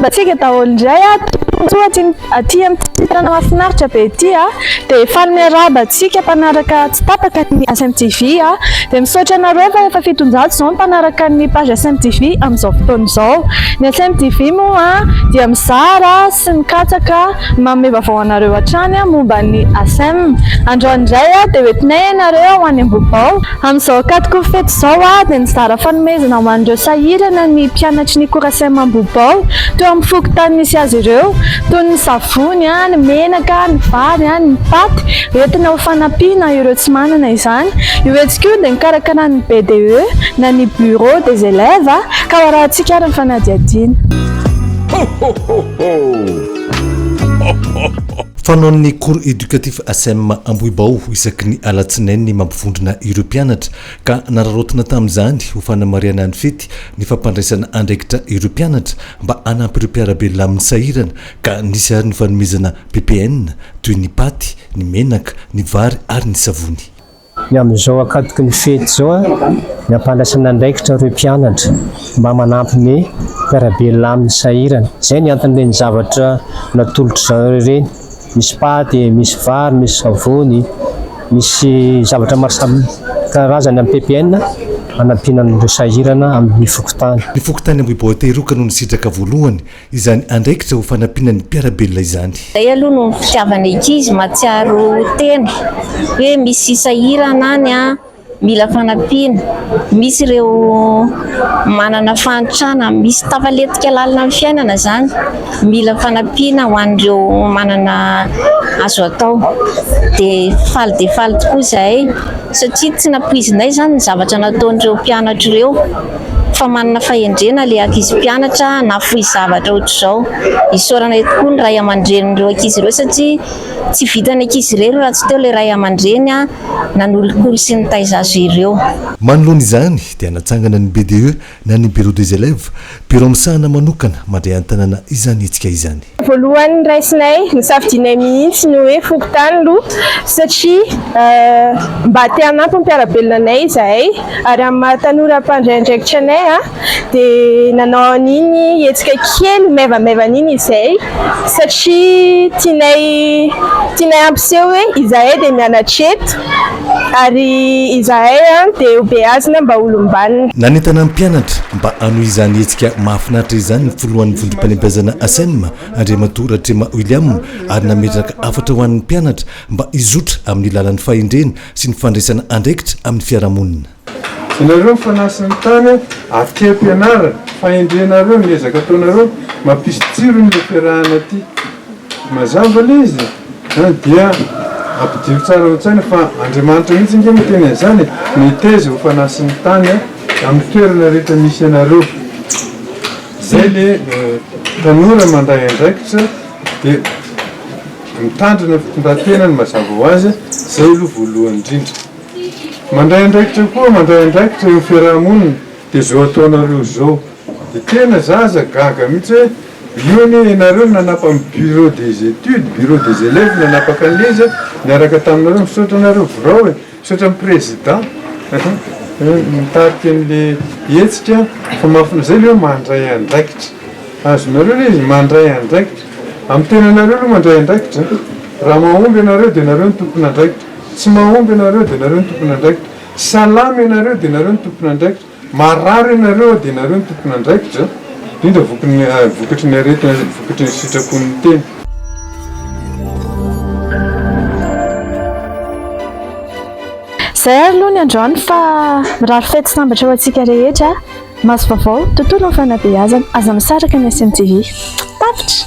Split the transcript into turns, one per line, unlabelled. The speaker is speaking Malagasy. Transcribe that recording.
miarabatsika daholo indray toaty aty amin'ny toerana mahafinaritra be ity dia efa miarabatsika mpanaraka tsy tapaka ny ACEEM TV dia misaotra anareo efa 700 izao mpanaraka ny page ACEEM TV amin'izao fotoana izao. Ny ACEEM TV moa dia mizara sy mikatsaka manome vaovao anareo hatrany momba ny ACEEM. Androany indray dia hoentinay ianareo ho any Ambohibao amin'izao katoko fety izao dia nizara fanomezana ho an'ireo sahirana ny mpianatry ny COURS EDUCATIF ACEEM Ambohibao teo amin'ny Fokontany nisy azy ireo toy ny savony ny menaka ny vary ny pâtes entina ho fanampiana ireo tsy manana izany. Io hetsika io dia mikarakara ny BDE na ny birao des Elèves ka ho arahantsika ary ny fanadihadiana.
Fanaon'ny COURS EDUCATIF ACEEM Ambohibao isaky ny alatsinainy mampivondrona ireo mpianatra ka nararotana tamin'izany ho fanamariana ny fety ny fampandraisana andraikitra ireo mpianatra mba hanampy ireo mpiarabelona amin'ny sahirana ka nisy ary ny fanomezana PPN toy ny pâtes, ny menaka, ny vary ary ny savony.
Ny amin'izao akatoky ny fety zao ny ampandraisana andraikitra ireo mpianatra mba manampy ny mpiarabelona amin'ny sahirana. Zay ny anton'ireny zavatra natolotra zao ireny. Misy pâtes, misy vary, misy savony, misy zavatra maro samy karazany amin'ny PPN hanampiana ireo sahirana amin'ny Fokontany.
Ny Fokontany Ambohibao Antehiroka no nisitraka voalohany izany andraikitra ho fanampiana ny mpiarabelona izany.
Zay aloha no fitiavana ankizy matsiaro tena hoe misy sahirana any mila fanampiana, misy ireo manana fanotrana, misy tafaletika lalina amin'ny fiainana zany mila fanampiana ho an'ireo manana azo atao. Dia faly tokoa izahay satria tsy nampoizinay zany ny zavatra nataon'ireo mpianatra ireo fa manana fahendrena le ankizy mpianatra nafoy zavatra ohatr'izao. Isaoranay tokoa ny ray aman-drenin'ireo ankizy ireo satria tsy vitany ankizy ireo raha tsy teo le ray aman-dreny nanolo-koly sy ny taiza azo ireo.
Manoloana izany dia natsangana ny BDE na ny birao des Elèves birao misahana manokana mandray an-tanàna izany hetsika izany.
Voalohany raisinay nisafidinay mihitsy ny hoe Fokontany aloha satria mba te hanampy ny mpiarabelonanay izahay ary amin'ny mahatanora mpandraindraikitra anay dia nanao an'iny hetsika kely maivamaivana iny izay satria tianay ampiseho hoe izahay dia mianatra eto ary izahay dia ho beazina mba olombanina.
Nanentana mpianatra mba hanohy izany hetsika mahafinaritra izany ny foloan'ny vondrom-panembiazana ACEEM Andriamatoa Ratrema William ary nametraka afatra ho an'ny mpianatra mba hizotra amin'ny lalan'ny fahendrena sy ny fandraisana andraikitra amin'ny fiarahamonina.
Ianareo mifanasany tany atỳ ampianarana fahendrenareo miezaka ataonareo mampisy jiro ny fiarahana aty. Mazava le izy dia ampidiry tsara ho-tsaina fa Andriamanitra mihitsy inge miteny an'izany miteza ho fanasany tany amin'ny toerana rehetra misy ianareo. Zay le tanora mandray andraikitra dia mitandrina fitondran-tena ny mazava ho azy. Zay aloha voalohany indrindra. Mandray andraikitra koa mandray andraikitra eo fiarahamonina dia zao ataonareo zao. Dia tena zaza gaga mihitsy hoe io ny ianareo nanapa amin'ny birao des études, birao des élèves nanapaka an'izy niaraka taminareo misaotra anareo birao misaotra amin'ny président mitarika an'le hetsika fa mafina zay le mandray andraikitra. Azonareo le izy mandray andraikitra amin'ny tenanareo aloha mandray andraikitra. Raha mahomby ianareo dia ianareo ny tompona andraikitra, tsy mahomby ianareo dia ianareo ny tompona andraikitra, salama ianareo dia ianareo ny tompona andraikitra, marary ianareo dia ianareo ny tompona andraikitra. Indrindra vokatry ny aretina, vokatry ny sitrapon'ny teny.
Zay aloha ny androany fa mirary fety sambatra ho antsika rehetra maso vaovao tontolo ny fanabeazana aza misaraka ny ACEEM TV. Tapitra.